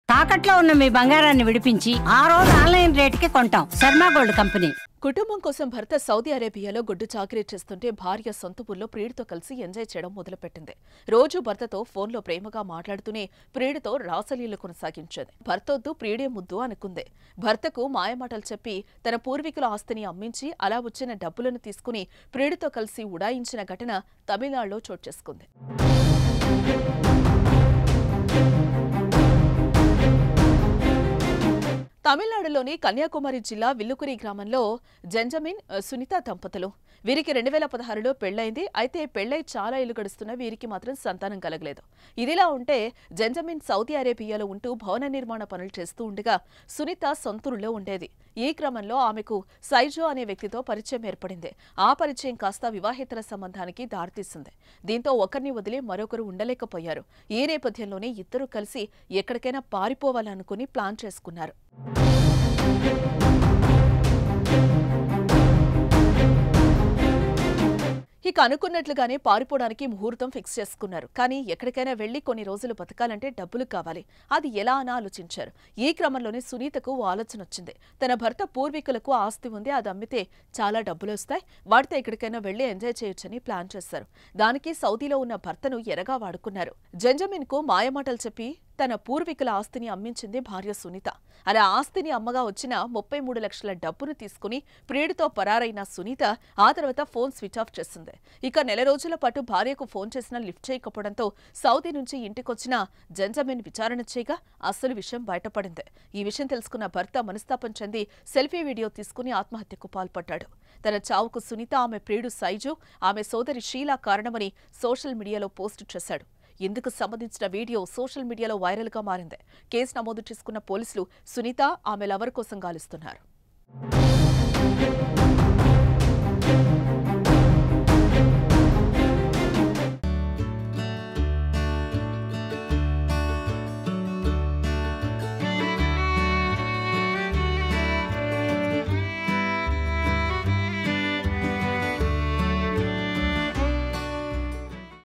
తాకట్లో ఉన్న మీ బంగారాన్ని విడిపించి ఆ రోజు ఆన్లైన్ రేటుకి కొంటాం. Sharma gold company. కుటుంబం కోసం భర్త సౌదీ అరేబియాలో గొడ్డు చాకరీ చేస్తుంటే భార్య సొంత ఊర్లో ప్రియుడితో కలిసి ఎంజాయ్ చేయడం మొదలుపెట్టింది. రోజు భర్తతో ఫోన్లో ప్రేమగా మాట్లాడుతూనే ప్రియుడితో రాసలీలు కొనసాగించేది. భర్తొద్దు ప్రియుడే ముద్దు అనుకుంది. భర్తకు మాయమాటలు చెప్పి తన పూర్వీకుల ఆస్తిని అమ్మించి అలా వచ్చిన డబ్బులను తీసుకుని ప్రియుడితో కలిసి ఉడాయించిన ఘటన తమిళనాడులో చోటు చేసుకుంది. తమిళనాడులోని కన్యాకుమారి జిల్లా విల్లుకురి గ్రామంలో జెంజమిన్, సునీత దంపతులు. వీరికి 2016లో పెళ్లైంది. అయితే పెళ్లై చాలా ఏళ్లు గడుస్తున్న వీరికి మాత్రం సంతానం కలగలేదు. ఇదిలా ఉంటే జెంజమిన్ సౌదీ అరేబియాలో ఉంటూ భవన నిర్మాణ పనులు చేస్తూ ఉండగా సునీత సొంతూరులో ఉండేది. ఈ క్రమంలో ఆమెకు సైజో అనే వ్యక్తితో పరిచయం ఏర్పడింది. ఆ పరిచయం కాస్త వివాహేతర సంబంధానికి దారితీసింది. దీంతో ఒకరిని వదిలి మరొకరు ఉండలేకపోయారు. ఈ నేపథ్యంలోనే ఇద్దరూ కలిసి ఎక్కడికైనా పారిపోవాలనుకుని ప్లాన్ చేసుకున్నారు. ఇక అనుకున్నట్లుగానే పారిపోవడానికి ముహూర్తం ఫిక్స్ చేసుకున్నారు. కానీ ఎక్కడికైనా వెళ్లి కొన్ని రోజులు బతకాలంటే డబ్బులు కావాలి. అది ఎలా అని ఆలోచించారు. ఈ క్రమంలోనే సునీతకు ఆలోచన వచ్చింది. తన భర్త పూర్వీకులకు ఆస్తి ఉంది, అది అమ్మితే చాలా డబ్బులు వస్తాయి, వాటితో ఎక్కడికైనా వెళ్లి ఎంజాయ్ చేయొచ్చని ప్లాన్ చేశారు. దానికి సౌదీలో ఉన్న భర్తను ఎరగా వాడుకున్నారు. జెంజమిన్ కు మాయమాటలు చెప్పి తన పూర్వీకుల ఆస్తిని అమ్మించింది భార్య సునీత. అలా ఆస్తిని అమ్మగా వచ్చిన 33 లక్షల డబ్బును తీసుకుని ప్రియుడితో పరారైన సునీత ఆ తర్వాత ఫోన్ స్విచ్ ఆఫ్ చేసింది. ఇక నెల రోజుల పాటు భార్యకు ఫోన్ చేసినా లిఫ్ట్ చేయకపోవడంతో సౌదీ నుంచి ఇంటికొచ్చిన జెంజమిన్ విచారణ చేయగా అసలు విషయం బయటపడింది. ఈ విషయం తెలుసుకున్న భర్త మనస్తాపం చెంది సెల్ఫీ వీడియో తీసుకుని ఆత్మహత్యకు పాల్పడ్డాడు. తన చావుకు సునీత, ఆమె ప్రియుడు సైజు, ఆమె సోదరి షీలా కారణమని సోషల్ మీడియాలో పోస్టు చేశాడు. ఇందుకు సంబంధించిన వీడియో సోషల్ మీడియాలో వైరల్ గా మారింది. కేసు నమోదు చేసుకున్న పోలీసులు సునీత, ఆమె లవర్ కోసం గాలిస్తున్నారు.